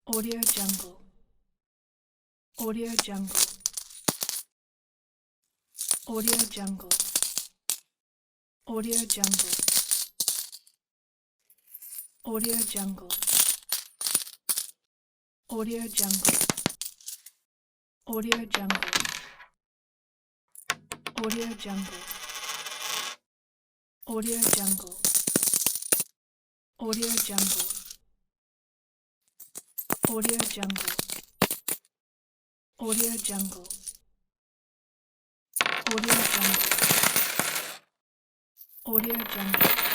Audio Jungle. Audio Jungle. Audio Jungle. Audio Jungle. Audio Jungle. Audio Jungle. Audio Jungle. Audio Jungle. Audio Jungle. Audio Jungle. Audio Jungle. Audio Jungle. Audio Jungle. Audio Jungle.